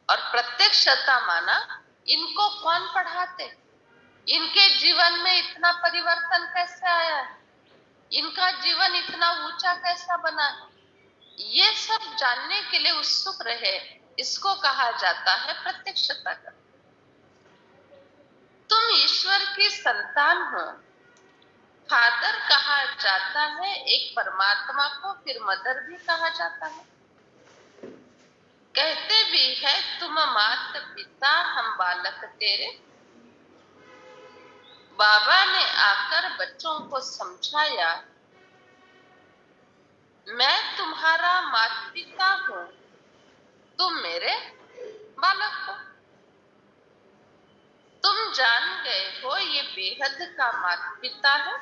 और प्रत्यक्षता माना इनको कौन पढ़ाते, इनके जीवन में इतना परिवर्तन कैसे आया है, इनका जीवन इतना ऊंचा कैसा बना है, ये सब जानने के लिए उत्सुक रहे। इसको कहा जाता है प्रत्यक्षता का। तुम ईश्वर की संतान हो। फादर कहा जाता है एक परमात्मा को, फिर मदर भी कहा जाता है। कहते भी है तुम माता पिता हम बालक तेरे। बाबा ने आकर बच्चों को समझाया, मैं तुम्हारा माता पिता हूं, तुम मेरे बालक हो। तुम जान गए हो ये बेहद का माता पिता है।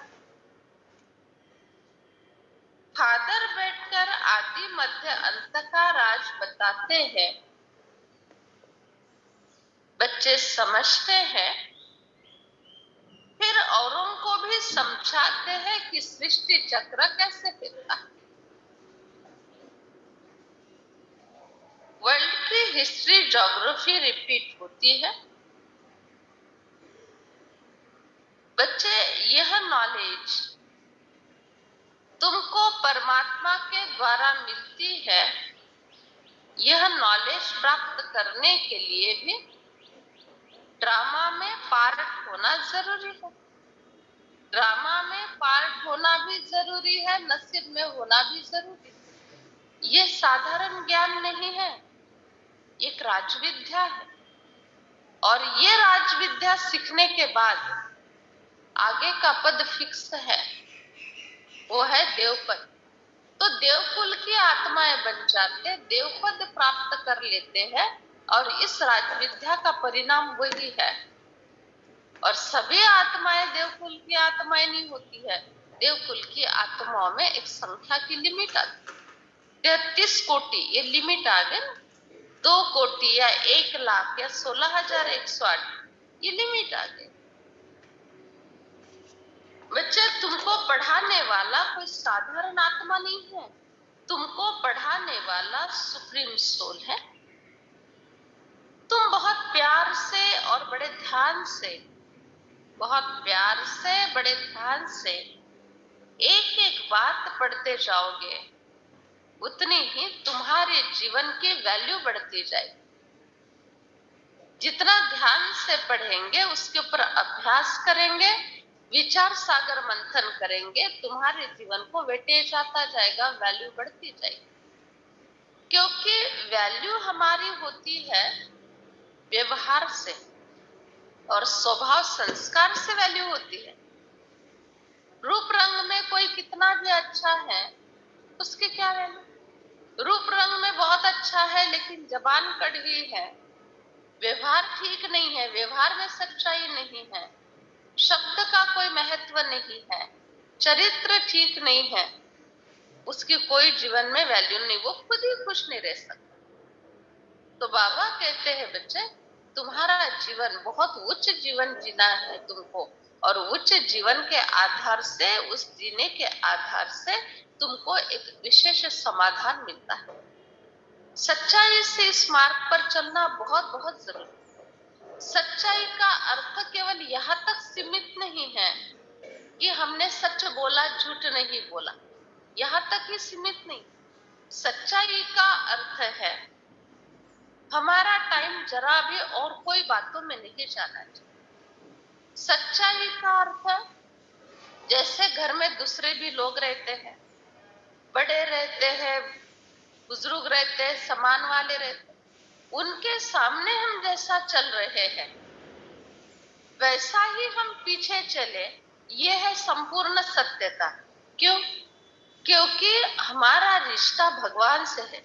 फादर बैठकर आदि मध्य अंत का राज बताते हैं। बच्चे समझते हैं, फिर औरों को भी समझाते हैं कि सृष्टि चक्र कैसे फिरता है। वर्ल्ड की हिस्ट्री ज्योग्राफी रिपीट होती है। बच्चे, यह नॉलेज तुमको परमात्मा के द्वारा मिलती है। यह नॉलेज प्राप्त करने के लिए भी ड्रामा में पार्ट होना जरूरी है। ड्रामा में पार्ट होना भी जरूरी है, नसीब में होना भी जरूरी है। ये साधारण ज्ञान नहीं है, एक राजविद्या है। और ये राजविद्या सीखने के बाद आगे का पद फिक्स है, वो है देवपद। तो देवकुल की आत्माएं बन जाते, देवपद प्राप्त कर लेते हैं। और इस राजविद्या का परिणाम वही है। और सभी आत्माएं देवकुल की आत्माएं नहीं होती है। देवकुल की आत्माओं में एक संख्या की लिमिट आती है, 33 कोटि ये लिमिट आ गई। 2 कोटि या 1 लाख या 16,108 ये लिमिट आ गई। बच्चे, तुमको पढ़ाने वाला कोई साधारण आत्मा नहीं है, तुमको पढ़ाने वाला सुप्रीम सोल है। तुम बहुत प्यार से और बड़े ध्यान से, बहुत प्यार से बड़े ध्यान से एक एक बात पढ़ते जाओगे, उतनी ही तुम्हारे जीवन की वैल्यू बढ़ती जाएगी। जितना ध्यान से पढ़ेंगे, उसके ऊपर अभ्यास करेंगे, विचार सागर मंथन करेंगे, तुम्हारे जीवन को वेटेज आता जाएगा, वैल्यू बढ़ती जाएगी। क्योंकि वैल्यू हमारी होती है व्यवहार से, और स्वभाव संस्कार से वैल्यू होती है। रूप रंग में कोई कितना भी अच्छा है, उसकी क्या वैल्यू? रूप रंग में बहुत अच्छा है लेकिन जबान कड़वी है, व्यवहार ठीक नहीं है, व्यवहार में सच्चाई नहीं है, शब्द का कोई महत्व नहीं है, चरित्र ठीक नहीं है, उसकी कोई जीवन में वैल्यू नहीं, वो खुद ही खुश नहीं रह सकता। तो बाबा कहते हैं, बच्चे तुम्हारा जीवन बहुत उच्च जीवन जीना है तुमको, और उच्च जीवन के आधार से, उस जीने के आधार से तुमको एक विशेष समाधान मिलता है। सच्चाई से इस मार्ग पर चलना बहुत बहुत जरूरी है। सच्चाई का अर्थ केवल यहाँ तक सीमित नहीं है कि हमने सच बोला, झूठ नहीं बोला, यहाँ तक ही सीमित नहीं। सच्चाई का अर्थ है हमारा टाइम जरा भी और कोई बातों में नहीं जाना चाहिए। सच्चाई का अर्थ जैसे घर में दूसरे भी लोग रहते हैं, बड़े रहते हैं, बुजुर्ग रहते हैं, सम्मान वाले रहते हैं, उनके सामने हम जैसा चल रहे हैं वैसा ही हम पीछे चले, ये है संपूर्ण सत्यता। क्यों? क्योंकि हमारा रिश्ता भगवान से है,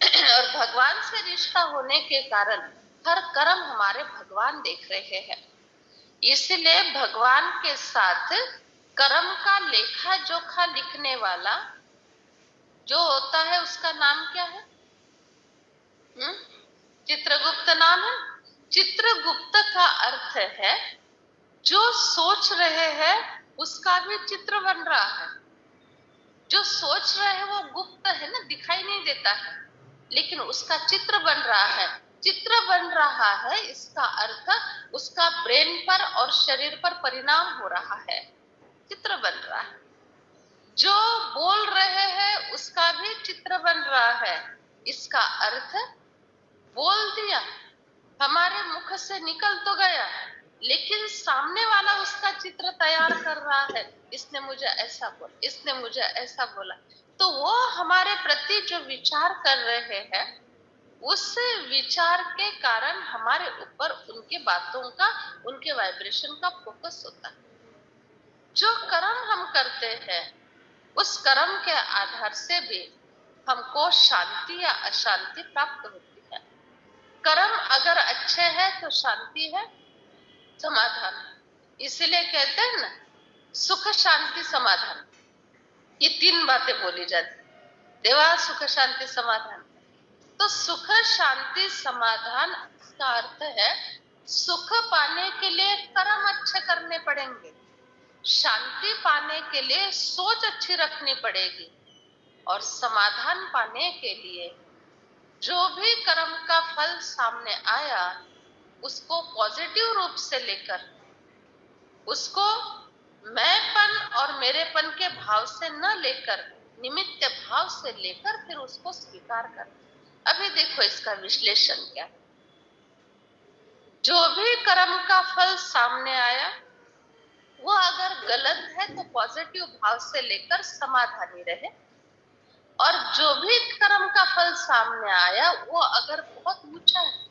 और भगवान से रिश्ता होने के कारण हर कर्म हमारे भगवान देख रहे हैं। इसलिए भगवान के साथ कर्म का लेखा जोखा लिखने वाला जो होता है, उसका नाम क्या है? चित्रगुप्त नाम है। चित्रगुप्त का अर्थ है जो सोच रहे हैं उसका भी चित्र बन रहा है। जो सोच रहे हैं वो गुप्त है ना, दिखाई नहीं देता है, लेकिन उसका चित्र बन रहा है। चित्र बन रहा है, इसका अर्थ उसका ब्रेन पर और शरीर पर परिणाम हो रहा है, चित्र बन रहा है। जो बोल रहे हैं उसका भी चित्र बन रहा है, इसका अर्थ बोल दिया, हमारे मुख से निकल तो गया, लेकिन सामने वाला उसका चित्र तैयार कर रहा है, इसने मुझे ऐसा बोला, इसने मुझे ऐसा बोला। तो वो हमारे प्रति जो विचार कर रहे हैं, उस विचार के कारण हमारे ऊपर उनके बातों का, उनके वाइब्रेशन का फोकस होता है। जो कर्म हम करते हैं, उस कर्म के आधार से भी हमको शांति या अशांति प्राप्त होती है। कर्म अगर अच्छे हैं तो शांति है, समाधान है। इसलिए कहते हैं ना, सुख शांति समाधान, ये तीन बातें बोली जाती, देवा सुख शांति समाधान। तो सुख शांति समाधान का अर्थ है, सुख पाने के लिए कर्म अच्छे करने पड़ेंगे, शांति पाने के लिए सोच अच्छी रखनी पड़ेगी, और समाधान पाने के लिए जो भी कर्म का फल सामने आया उसको पॉजिटिव रूप से लेकर, उसको मैंपन और मेरेपन के भाव से न लेकर, निमित्त भाव से लेकर फिर उसको स्वीकार कर। अभी देखो इसका विश्लेषण क्या है। जो भी कर्म का फल सामने आया वो अगर गलत है तो पॉजिटिव भाव से लेकर समाधानी रहे, और जो भी कर्म का फल सामने आया वो अगर बहुत ऊंचा है,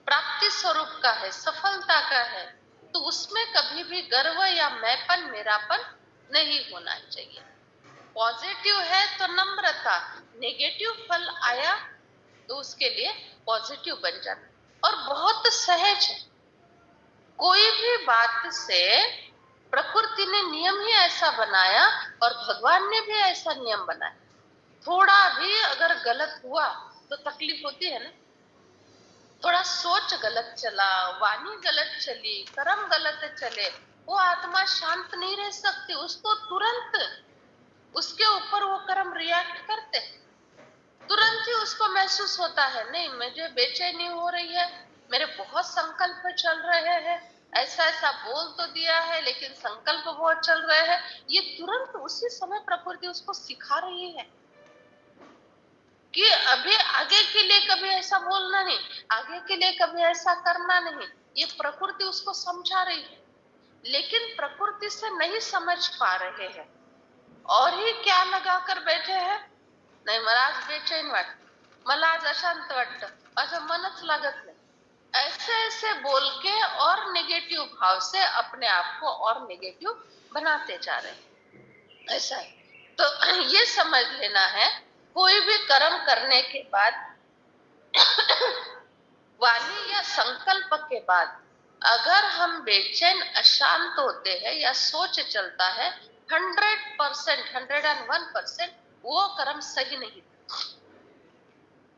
प्राप्ति स्वरूप का है, सफलता का है, तो उसमें कभी भी गर्व या मैंपन मेरापन नहीं होना चाहिए। पॉजिटिव है तो नम्रता, नेगेटिव फल आया तो उसके लिए पॉजिटिव बन जाना, और बहुत सहज है। कोई भी बात से प्रकृति ने नियम ही ऐसा बनाया और भगवान ने भी ऐसा नियम बनाया। थोड़ा भी अगर गलत हुआ तो तकलीफ होती है ना, थोड़ा सोच गलत चला, वाणी गलत चली, कर्म गलत चले, वो आत्मा शांत नहीं रह सकती, उसको तुरंत उसके ऊपर वो कर्म रिएक्ट करते, तुरंत ही उसको महसूस होता है, नहीं मुझे बेचैनी हो रही है, मेरे बहुत संकल्प चल रहे हैं, ऐसा ऐसा बोल तो दिया है लेकिन संकल्प बहुत चल रहे हैं, ये तुरंत उसी समय प्रकृति उसको सिखा रही है कि अभी आगे के लिए कभी ऐसा बोलना नहीं, आगे के लिए कभी ऐसा करना नहीं, ये प्रकृति उसको समझा रही है। लेकिन प्रकृति से नहीं समझ पा रहे हैं, और ही क्या लगा कर बैठे हैं, नाही मला आज बेचैन वाटत, मला आज अशांत वाटत, माझं मनच लागत नहीं, ऐसे ऐसे बोल के और नेगेटिव भाव से अपने आप को और नेगेटिव बनाते जा रहे हैं। ऐसा है। तो ये समझ लेना है, कोई भी कर्म करने के बाद वाणी या संकल्प के बाद अगर हम बेचैन अशांत होते हैं या सोच चलता है, 100%, 101% वो कर्म सही नहीं था,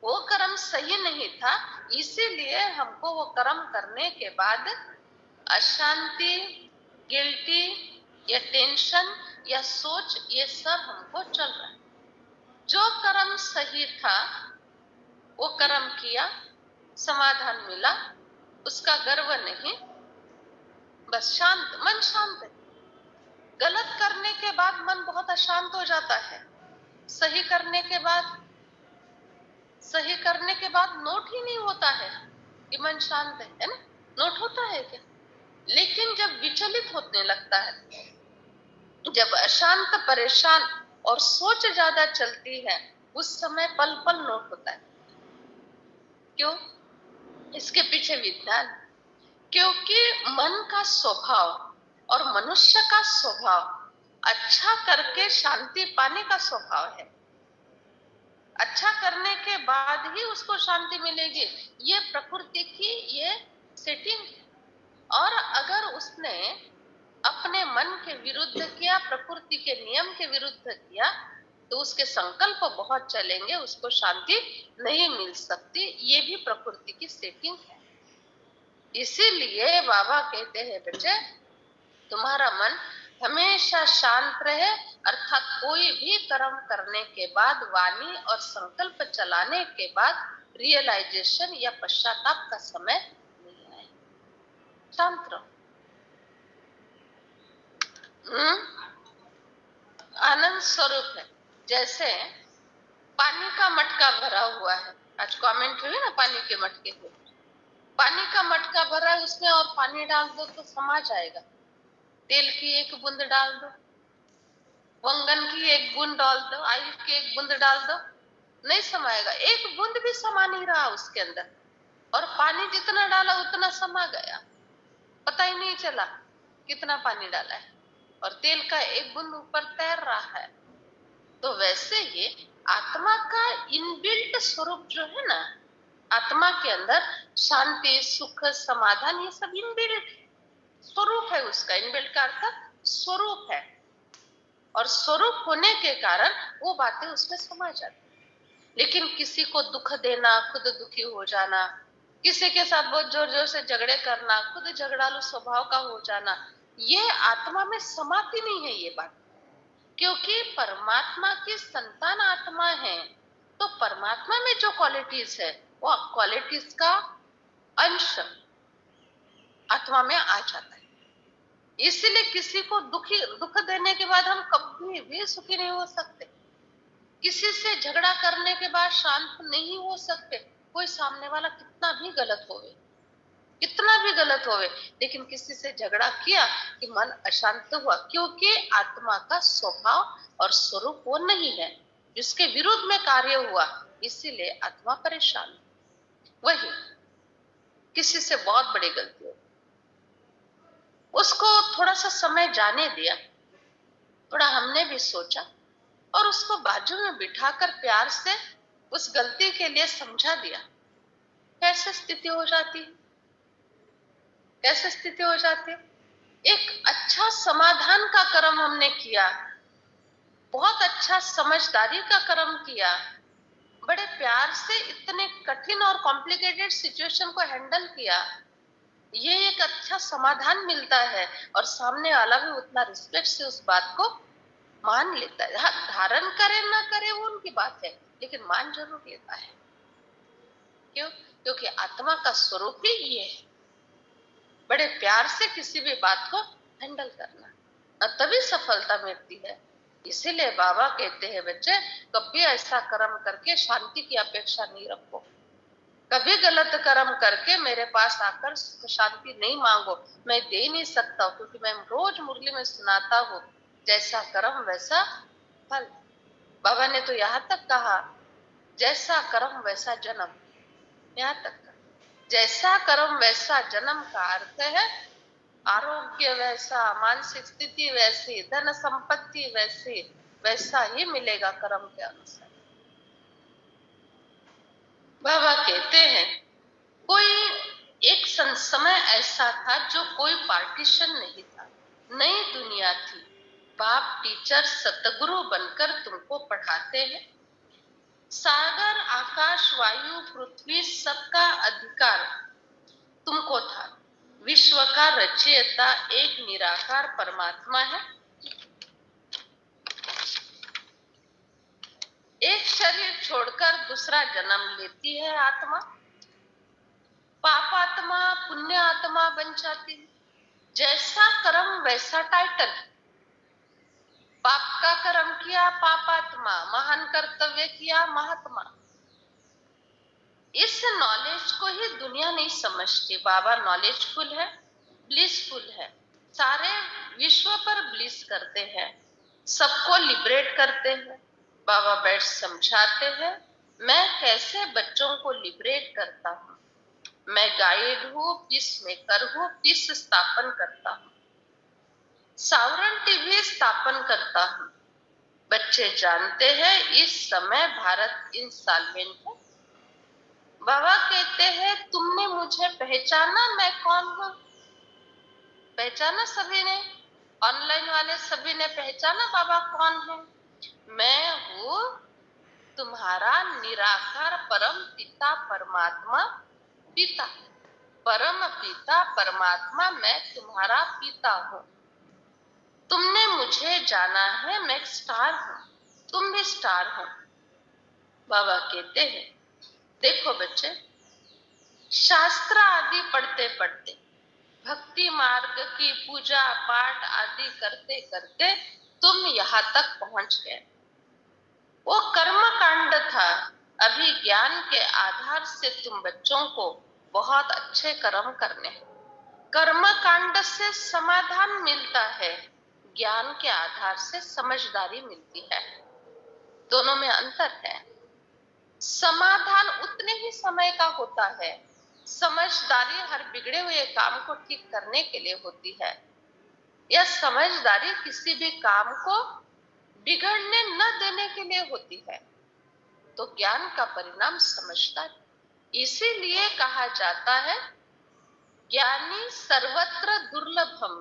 वो कर्म सही नहीं था। इसीलिए हमको वो कर्म करने के बाद अशांति, गिल्टी या टेंशन या सोच, ये सब हमको चल रहा है। जो कर्म सही था वो कर्म किया, समाधान मिला, उसका गर्व नहीं, बस शांत, मन शांत है। गलत करने के बाद मन बहुत अशांत हो जाता है, सही करने के बाद नोट ही नहीं होता है कि मन शांत है ना, नोट होता है क्या? लेकिन जब विचलित होने लगता है, जब अशांत, परेशान और सोच ज्यादा चलती है, उस समय पल पल नोट होता है। क्यों? इसके पीछे विज्ञान, क्योंकि मन का स्वभाव और मनुष्य का स्वभाव अच्छा करके शांति पाने का स्वभाव है। अच्छा करने के बाद ही उसको शांति मिलेगी, ये प्रकृति की ये सेटिंग। और अगर उसने अपने मन के विरुद्ध किया, प्रकृति के नियम के विरुद्ध किया, तो उसके संकल्प बहुत चलेंगे, उसको शांति नहीं मिल सकती। ये भी प्रकृति की सेटिंग है। इसीलिए बाबा कहते हैं, बच्चे तुम्हारा मन हमेशा शांत रहे, अर्थात कोई भी कर्म करने के बाद, वाणी और संकल्प चलाने के बाद रियलाइजेशन या पश्चाताप का समय नहीं आए। शांत रहो। आनंद स्वरूप है। जैसे पानी का मटका भरा हुआ है, आज कमेंट हुई ना पानी के मटके के, पानी का मटका भरा है, उसमें और पानी डाल दो तो समा जाएगा। तेल की एक बूंद डाल दो, वंगन की एक बूंद डाल दो, ऑयल की एक बूंद डाल दो, नहीं समाएगा। एक बूंद भी समा नहीं रहा उसके अंदर, और पानी जितना डाला उतना समा गया, पता ही नहीं चला कितना पानी डाला है, और तेल का एक बूंद ऊपर तैर रहा है। तो वैसे ही आत्मा का इनबिल्ट स्वरूप जो है ना, आत्मा के अंदर शांति, सुख, समाधान, ये सब इनबिल्ट स्वरूप है उसका। इनबिल्ट का अर्थ स्वरूप है, और स्वरूप होने के कारण वो बातें उसमें समा जाती। लेकिन किसी को दुख देना, खुद दुखी हो जाना, किसी के साथ बहुत जोर जोर से झगड़े करना, खुद झगड़ालू स्वभाव का हो जाना, ये आत्मा में समाती नहीं है ये बात। क्योंकि परमात्मा की संतान आत्मा है, तो परमात्मा में जो क्वालिटीज है वो क्वालिटीज का अंश आत्मा में आ जाता है। इसलिए किसी को दुख देने के बाद हम कभी भी सुखी नहीं हो सकते। किसी से झगड़ा करने के बाद शांत नहीं हो सकते। कोई सामने वाला कितना भी गलत होवे, कितना भी गलत होवे, लेकिन किसी से झगड़ा किया कि मन अशांत हुआ, क्योंकि आत्मा का स्वभाव और स्वरूप वो नहीं है, जिसके विरुद्ध में कार्य हुआ, इसीलिए आत्मा परेशान। वही किसी से बहुत बड़ी गलती हो, उसको थोड़ा सा समय जाने दिया, थोड़ा हमने भी सोचा, और उसको बाजू में बिठाकर प्यार से उस गलती के लिए समझा दिया, कैसे स्थिति हो जाती है, कैसे स्थिति हो जाती है। एक अच्छा समाधान का कर्म हमने किया, बहुत अच्छा समझदारी का कर्म किया, बड़े प्यार से इतने कठिन और कॉम्प्लिकेटेड सिचुएशन को हैंडल किया, ये एक अच्छा समाधान मिलता है, और सामने वाला भी उतना रिस्पेक्ट से उस बात को मान लेता है। हाँ, धारण करे ना करे वो उनकी बात है, लेकिन मान जरूर लेता है। क्यों? क्योंकि आत्मा का स्वरूप ही ये है, बड़े प्यार से किसी भी बात को हैंडल करना, और तभी सफलता मिलती है। इसीलिए बाबा कहते हैं, बच्चे कभी ऐसा कर्म करके शांति की अपेक्षा नहीं रखो, कभी गलत कर्म करके मेरे पास आकर शांति नहीं मांगो, मैं दे नहीं सकता, क्योंकि मैं रोज मुरली में सुनाता हूँ, जैसा कर्म वैसा फल। बाबा ने तो यहाँ तक कहा, जैसा कर्म वैसा जन्म, यहाँ तक जैसा कर्म वैसा जन्म का अर्थ है आरोग्य वैसा, मानसिक स्थिति वैसी, धन संपत्ति वैसी, वैसा ही मिलेगा कर्म के अनुसार। बाबा कहते हैं, कोई एक समय ऐसा था जो कोई पार्टीशन नहीं था, नई दुनिया थी, बाप टीचर सतगुरु बनकर तुमको पढ़ाते हैं, सागर आकाश वायु पृथ्वी सबका अधिकार तुमको था, विश्व का रचयिता एक निराकार परमात्मा है, एक शरीर छोड़कर दूसरा जन्म लेती है आत्मा, पापात्मा पुण्य आत्मा बन जाती है, जैसा कर्म वैसा टाइटल, पाप का कर्म किया पापात्मा, महान कर्तव्य किया महात्मा। इस नॉलेज को ही दुनिया नहीं समझती। बाबा नॉलेजफुल है, ब्लिसफुल है, सारे विश्व पर ब्लिस करते हैं, सबको लिबरेट करते हैं। बाबा बैठ समझाते हैं, मैं कैसे बच्चों को लिबरेट करता हूँ, मैं गाइड हूँ, पीस मेकर हूँ, पीस स्थापन करता हूँ, सॉवरेंटी भी स्थापन करता हूँ। बच्चे जानते हैं इस समय भारत इंस्टॉलमेंट है। बाबा कहते हैं, तुमने मुझे पहचाना, मैं कौन हूँ? पहचाना सभी ने, ऑनलाइन वाले सभी ने पहचाना बाबा कौन है? मैं हूँ तुम्हारा निराकार परम पिता परमात्मा, पिता परम पिता परमात्मा, मैं तुम्हारा पिता हूँ। तुमने मुझे जाना है, मैं स्टार हूँ, तुम भी स्टार हो। बाबा कहते हैं, देखो बच्चे, शास्त्र आदि पढ़ते पढ़ते, भक्ति मार्ग की पूजा पाठ आदि करते करते तुम यहाँ तक पहुंच गए। वो कर्म कांड था। अभी ज्ञान के आधार से तुम बच्चों को बहुत अच्छे कर्म करने हैं। कर्म कांड से समाधान मिलता है, ज्ञान के आधार से समझदारी मिलती है। दोनों में अंतर है। समाधान उतने ही समय का होता है, समझदारी हर बिगड़े हुए काम को ठीक करने के लिए होती है। यह समझदारी किसी भी काम को बिगड़ने न देने के लिए होती है। तो ज्ञान का परिणाम समझदारी। इसीलिए कहा जाता है ज्ञानी सर्वत्र दुर्लभम,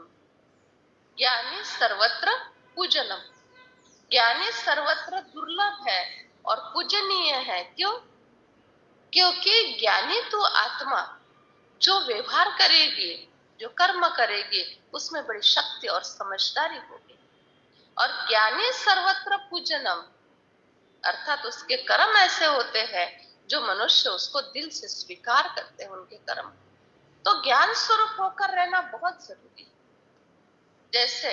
ज्ञानी सर्वत्र पूजनम। ज्ञानी सर्वत्र दुर्लभ है और पूजनीय है। क्यों? क्योंकि ज्ञानी तो आत्मा जो व्यवहार करेगी, जो कर्म करेगी, उसमें बड़ी शक्ति और समझदारी होगी। और ज्ञानी सर्वत्र पूजनम अर्थात उसके कर्म ऐसे होते हैं जो मनुष्य उसको दिल से स्वीकार करते हैं, उनके कर्म। तो ज्ञान स्वरूप होकर रहना बहुत जरूरी है। जैसे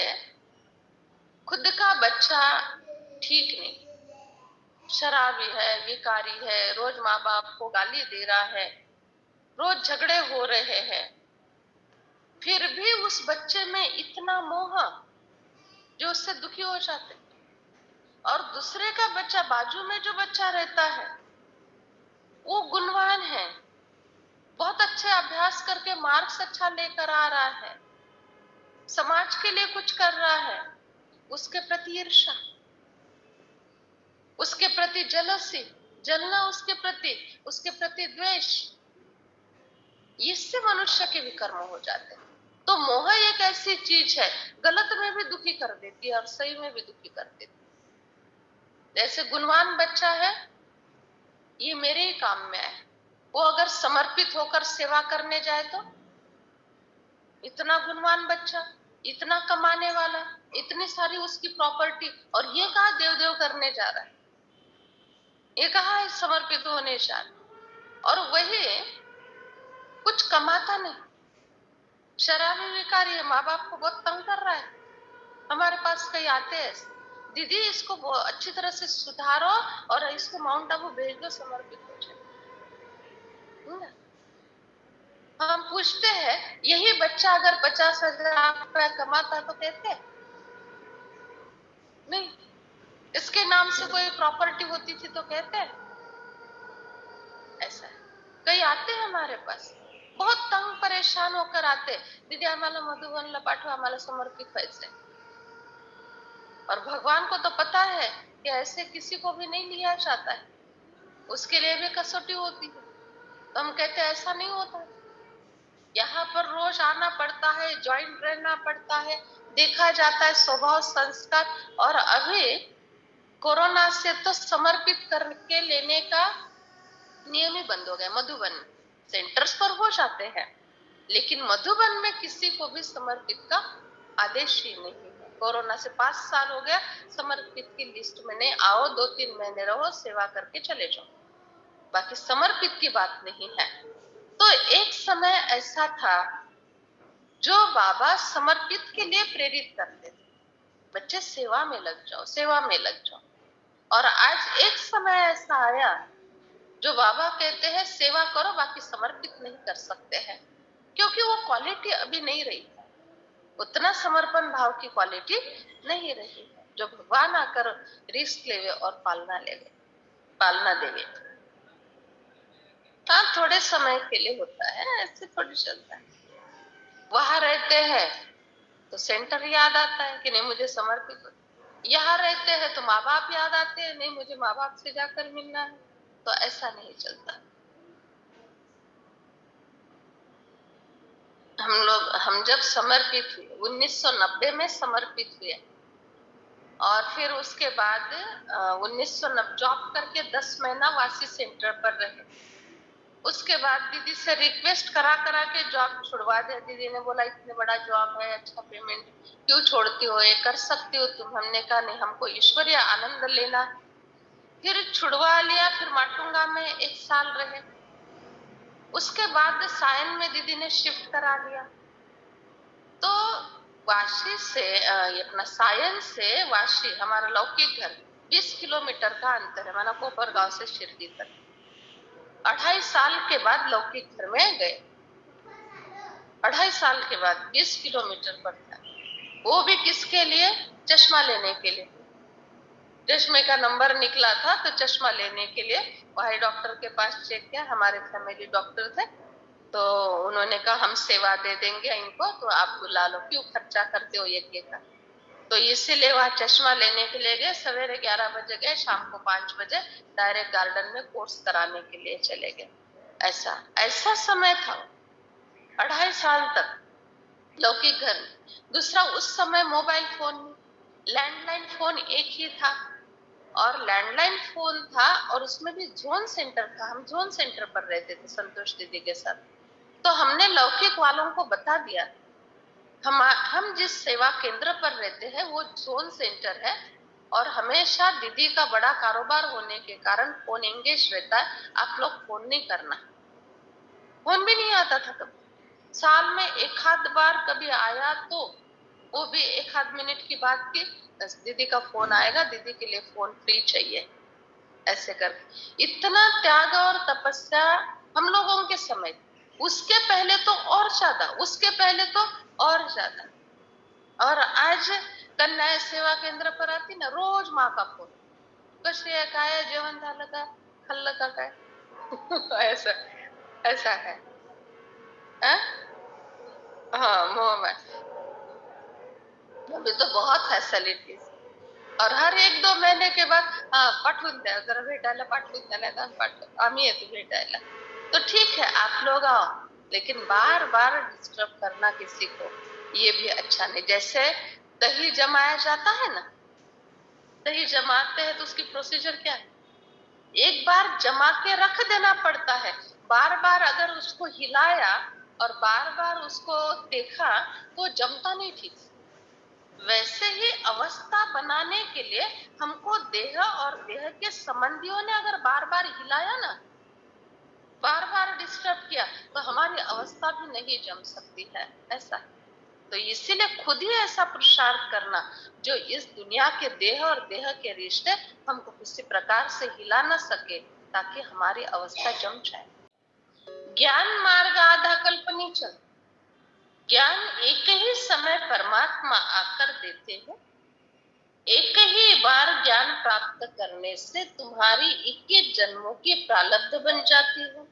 खुद का बच्चा ठीक नहीं, शराबी है, विकारी है, रोज माँ बाप को गाली दे रहा है, रोज झगड़े हो रहे हैं, फिर भी उस बच्चे में इतना मोह जो उससे दुखी हो जाते। और दूसरे का बच्चा, बाजू में जो बच्चा रहता है, वो गुणवान है, बहुत अच्छे अभ्यास करके मार्क्स अच्छा लेकर आ रहा है, समाज के लिए कुछ कर रहा है, उसके प्रति ईर्ष्या, उसके प्रति जलसी, जलना उसके प्रति द्वेष, इससे मनुष्य के भी कर्म हो जाते हैं। तो मोह एक ऐसी चीज है, गलत में भी दुखी कर देती है और सही में भी दुखी कर देती है। जैसे गुणवान बच्चा है, ये मेरे ही काम में है, वो अगर समर्पित होकर सेवा करने जाए तो, इतना गुणवान बच्चा, इतना कमाने वाला, इतनी सारी उसकी प्रॉपर्टी, और ये कहा देव देव करने जा रहा है, ये कहा है समर्पित होने जा रहा है, और वही कुछ कमाता नहीं, शराबी विकारी है, माँ बाप को बहुत तंग कर रहा है। हमारे पास कई आते हैं, दीदी इसको अच्छी तरह से सुधारो और इसको माउंट आबू भेज दो, समर्पित हो जाए। हम पूछते हैं, यही बच्चा अगर 50,000 रुपया कमाता तो कहते नहीं, इसके नाम से कोई प्रॉपर्टी होती थी तो कहते हैं। ऐसा है, कई आते हैं हमारे पास, बहुत तंग परेशान होकर आते, दीदी आम्हाला मधुबनला पाठवा, आम्हाला समर्पित व्हायचंय। और भगवान को तो पता है कि ऐसे किसी को भी नहीं लिया जाता है, उसके लिए भी कसौटी होती है। तो हम कहते हैं ऐसा नहीं होता, यहाँ पर रोज आना पड़ता है, ज्वाइंट रहना पड़ता है, देखा जाता है स्वभाव संस्कार। और अभी कोरोना से तो समर्पित करके लेने का नियम ही बंद हो गया। मधुबन सेंटर्स पर हो जाते हैं, लेकिन मधुबन में किसी को भी समर्पित का आदेश ही नहीं है। कोरोना से 5 साल हो गया, समर्पित की लिस्ट में नहीं, आओ 2-3 महीने रहो, सेवा करके चले जाओ, बाकी समर्पित की बात नहीं है। तो एक समय ऐसा था जो बाबा समर्पित के लिए प्रेरित करते थे, बच्चे सेवा में लग जाओ, सेवा में लग जाओ। और आज एक समय ऐसा आया जो बाबा कहते हैं सेवा करो, बाकी समर्पित नहीं कर सकते हैं, क्योंकि वो क्वालिटी अभी नहीं रही है, उतना समर्पण भाव की क्वालिटी नहीं रही है जो भगवान आकर रिस्क लेवे और पालना देवे। हाँ, थोड़े समय के लिए होता है, ऐसे थोड़ी चलता है। वहां रहते हैं तो सेंटर याद आता है कि नहीं मुझे समर्पित हो, यहाँ रहते हैं तो माँ बाप याद आते हैं, नहीं मुझे माँ बाप से जाकर मिलना है। तो ऐसा नहीं चलता। हम जब समर्पित हुए 1990 में समर्पित हुए, और फिर उसके बाद 1990 जॉब करके 10 महीना वासी सेंटर पर रहे। उसके बाद दीदी से रिक्वेस्ट करा के जॉब छुड़वा दिया। दीदी ने बोला इतने बड़ा जॉब है, अच्छा पेमेंट, क्यों छोड़ती हो, ये कर सकती हो तुम। हमने कहा नहीं, हमको ईश्वरीय आनंद लेना है, फिर छुड़वा लिया, फिर माटुंगा में 1 साल रहे। उसके बाद सायन में दीदी ने शिफ्ट करा लिया। तो वाशी से ये अपना सायन से वाशी हमारा लौकिक घर 20 किलोमीटर का अंतर है, माना कोपरगांव से शिरडी तक। 2.5 साल के बाद लौकिक घर में गए। 2.5 साल के बाद 20 किलोमीटर पड़ता, वो भी किसके लिए? चश्मा लेने के लिए। चश्मे का नंबर निकला था तो चश्मा लेने के लिए वही डॉक्टर के पास चेक किया। हमारे फैमिली डॉक्टर थे, तो उन्होंने कहा हम सेवा दे देंगे इनको, तो आप बुला लो, क्यों खर्चा करते हो ये का। तो इसीलिए वहां चश्मा लेने के लिए गए। सवेरे 11 बजे गए, शाम को 5 बजे डायरेक्ट गार्डन में कोर्स कराने के लिए चले गए। ऐसा ऐसा समय था 2.5 साल तक लौकिक घर में। दूसरा, उस समय मोबाइल फोन, लैंडलाइन फोन एक ही था, और लैंडलाइन फोन था और उसमें भी जोन सेंटर था। हम जोन सेंटर पर रहते थे संतोष दीदी के साथ। तो हमने लौकिक वालों को बता दिया हम जिस सेवा केंद्र पर रहते हैं वो जोन सेंटर है, और हमेशा दीदी का बड़ा कारोबार होने के कारण फोन एंगेज रहता है, आप लोग फोन नहीं करना। फोन भी नहीं आता था कभी, साल में 1 आध बार कभी आया तो वो भी 1 आध मिनट की बात की, बस दीदी का फोन आएगा, दीदी के लिए फोन फ्री चाहिए, ऐसे करके। इतना त्याग और तपस्या हम लोगों के समय, उसके पहले तो और ज्यादा, उसके पहले तो और ज्यादा। और आज कन्या सेवा केंद्र पर आती ना, रोज माँ का फोन, कशी आहे, काय आहे, जेवण झालं का, खाल्लं का काय ऐसा ऐसा है। हाँ, मोह अभी तो बहुत फैसिलिटीज, और हर 1-2 महीने के बाद पाठवून द्या, जरा भेटायला पाठवून द्या, नाही आम्ही येतो भेटायला। तो ठीक है आप लोग आओ, लेकिन बार बार डिस्टर्ब करना किसी को ये भी अच्छा नहीं। जैसे दही जमाया जाता है ना, दही जमाते हैं तो उसकी प्रोसीजर क्या है? एक बार जमा के रख देना पड़ता है। बार बार अगर उसको हिलाया और बार बार उसको देखा तो जमता नहीं ठीक से। वैसे ही अवस्था बनाने के लिए हमको देह और देह के संबंधियों ने अगर बार बार हिलाया ना, बार बार डिस्टर्ब किया, तो हमारी अवस्था भी नहीं जम सकती है। ऐसा है। तो इसीलिए खुद ही ऐसा पुरुषार्थ करना जो इस दुनिया के देह और देह के रिश्ते हमको किसी प्रकार से हिला न सके, ताकि हमारी अवस्था जम जाए। ज्ञान मार्ग आधा कल्पनीचल। ज्ञान एक ही समय परमात्मा आकर देते हैं। एक ही बार ज्ञान प्राप्त करने से तुम्हारी 21 जन्मों की प्रारब्ध बन जाती है।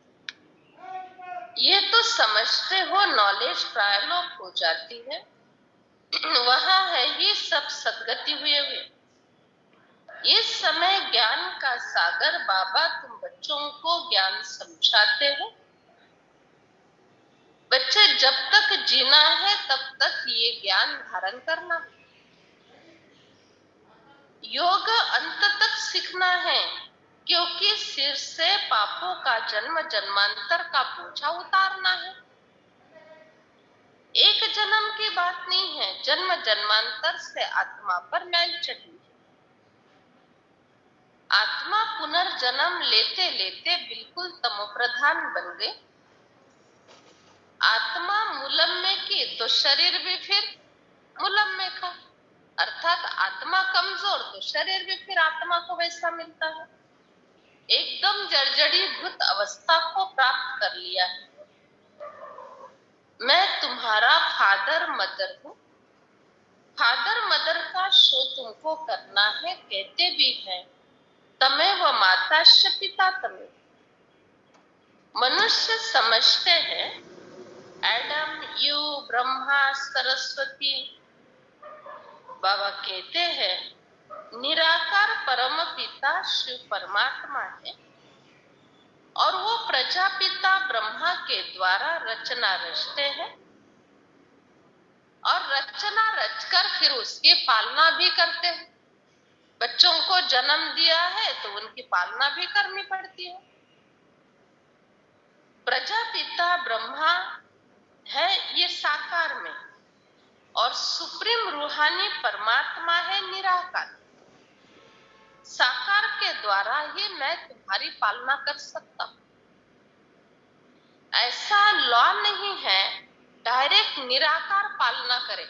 ये तो समझते हो, नॉलेज प्रायलोक हो जाती है, वहां है ये सब सदगति हुए हुए। इस समय ज्ञान का सागर बाबा तुम बच्चों को ज्ञान समझाते हो। बच्चे जब तक जीना है तब तक ये ज्ञान धारण करना, योग अंत तक सीखना है, क्योंकि सिर से पापों का जन्म जन्मांतर का बोझा उतारना है। एक जन्म की बात नहीं है, जन्म जन्मांतर से आत्मा पर मैल चढ़ी। आत्मा पुनर्जन्म लेते लेते बिल्कुल तमोप्रधान बन गई। आत्मा मूलम में की तो शरीर भी फिर मूलम में का, अर्थात आत्मा कमजोर तो शरीर भी फिर आत्मा को वैसा मिलता है। एकदम जर्जरीभूत अवस्था को प्राप्त कर लिया है। मैं तुम्हारा फादर मदर हूँ। फादर मदर का शो तुमको करना है, कहते भी हैं तमें व माताश्च पिता तमें। मनुष्य समझते हैं एडम, यू, ब्रह्मा, सरस्वती। बाबा कहते हैं निराकार परम पिता शिव परमात्मा है, और वो प्रजापिता ब्रह्मा के द्वारा रचना रचते हैं, और रचना रचकर फिर उसकी पालना भी करते हैं। बच्चों को जन्म दिया है तो उनकी पालना भी करनी पड़ती है। प्रजापिता ब्रह्मा है ये साकार में, और सुप्रीम रूहानी परमात्मा है निराकार। साकार के द्वारा ही मैं तुम्हारी पालना कर सकता हूं। ऐसा लॉ नहीं है डायरेक्ट निराकार पालना करे।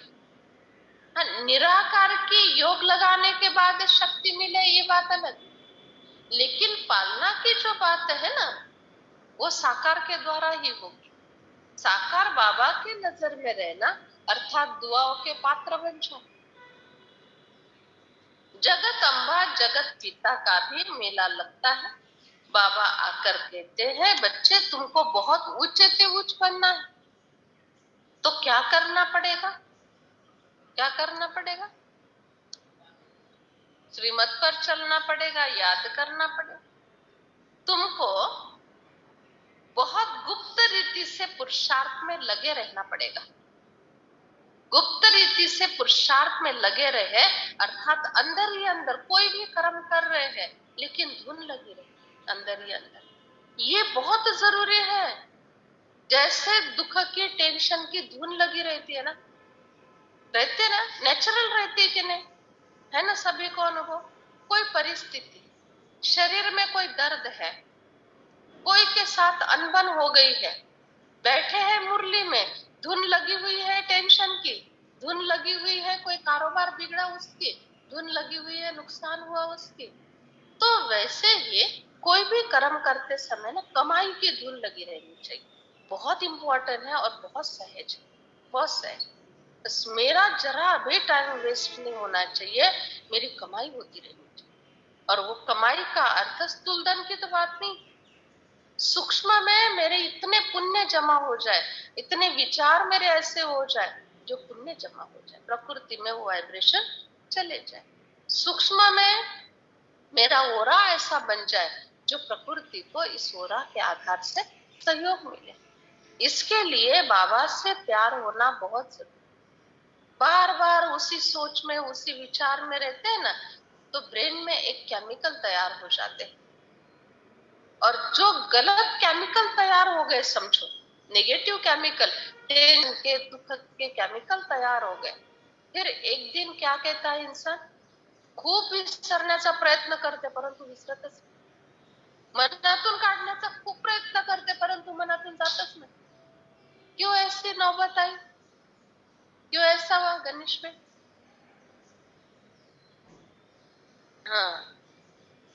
हाँ, निराकार की योग लगाने के बाद शक्ति मिले ये बात अलग, लेकिन पालना की जो बात है ना वो साकार के द्वारा ही होगी। साकार बाबा की नजर में रहना अर्थात दुआओं के पात्र बन जाओ। जगत अम्बा जगत पिता का भी मेला लगता है। बाबा आकर कहते हैं बच्चे तुमको बहुत ऊंचे से ऊंच बनना है, तो क्या करना पड़ेगा? क्या करना पड़ेगा? श्रीमत पर चलना पड़ेगा, याद करना पड़ेगा। तुमको बहुत गुप्त रीति से पुरुषार्थ में लगे रहना पड़ेगा। गुप्त रीति से पुरुषार्थ में लगे रहे अर्थात अंदर ही अंदर कोई भी कर्म कर रहे हैं लेकिन धुन लगी रहे अंदर ही अंदर, ये बहुत जरूरी है। जैसे दुख की टेंशन की धुन लगी रहती है ना, रहते ना, नेचुरल रहती है कि नहीं, है ना, सभी को अनुभव। कोई परिस्थिति, शरीर में कोई दर्द है, कोई के साथ अनबन हो गई है, बैठे हैं मुरली में, धुन लगी हुई है टेंशन की, धुन लगी हुई है कोई कारोबार बिगड़ा उसकी, धुन लगी हुई है नुकसान हुआ उसकी। तो वैसे ही कोई भी कर्म करते समय ना कमाई की धुन लगी रहनी चाहिए। बहुत इंपॉर्टेंट है और बहुत सहज है, बहुत सहज। बस मेरा जरा भी टाइम वेस्ट नहीं होना चाहिए, मेरी कमाई होती रहनी चाहिए। और वो कमाई का अर्थ स्थूल धन की तो बात नहीं, सूक्ष्म में मेरे इतने पुण्य जमा हो जाए, इतने विचार मेरे ऐसे हो जाए जो पुण्य जमा हो जाए, प्रकृति में वो वाइब्रेशन चले जाए। सूक्ष्म में मेरा ओरा ऐसा बन जाए जो प्रकृति को इस ओरा के आधार से सहयोग मिले। इसके लिए बाबा से प्यार होना बहुत जरूरी। बार बार उसी सोच में उसी विचार में रहते हैं ना तो ब्रेन में एक केमिकल तैयार हो जाते हैं, और जो गलत केमिकल तैयार हो गए, समझो नेगेटिव केमिकल, टेंशन के दुख के केमिकल तैयार हो गए, फिर एक दिन क्या कहता है इंसान, खूप विसरण्याचा प्रयत्न करते परंतु विसरतच नाही, मनातून काढण्याचा खूप प्रयत्न करते परंतु मनातून जातच नाही। क्यों ऐसी नौबत आई, क्यों ऐसा हुआ गणेश में? हाँ,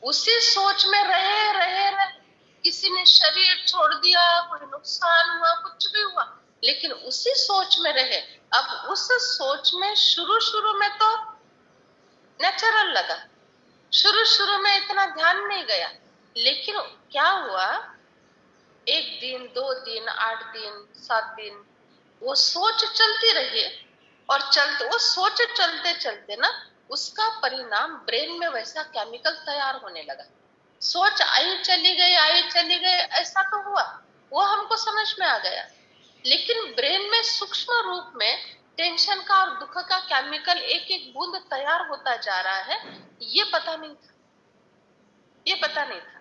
उसी सोच में रहे रहे रहे, किसी ने शरीर छोड़ दिया, कोई नुकसान हुआ, कुछ भी हुआ, लेकिन उसी सोच में रहे। अब उस सोच में शुरू में तो नेचुरल लगा, शुरू में इतना ध्यान नहीं गया, लेकिन क्या हुआ, एक दिन, 2 दिन, 8 दिन, 7 दिन वो सोच चलती रही, और चलते वो सोच चलते चलते ना उसका परिणाम ब्रेन में वैसा केमिकल तैयार होने लगा। सोच आई चली गई ऐसा तो हुआ, वो हमको समझ में आ गया, लेकिन ब्रेन में सूक्ष्म रूप में टेंशन का और दुख का केमिकल एक एक बूंद तैयार होता जा रहा है, ये पता नहीं था, ये पता नहीं था।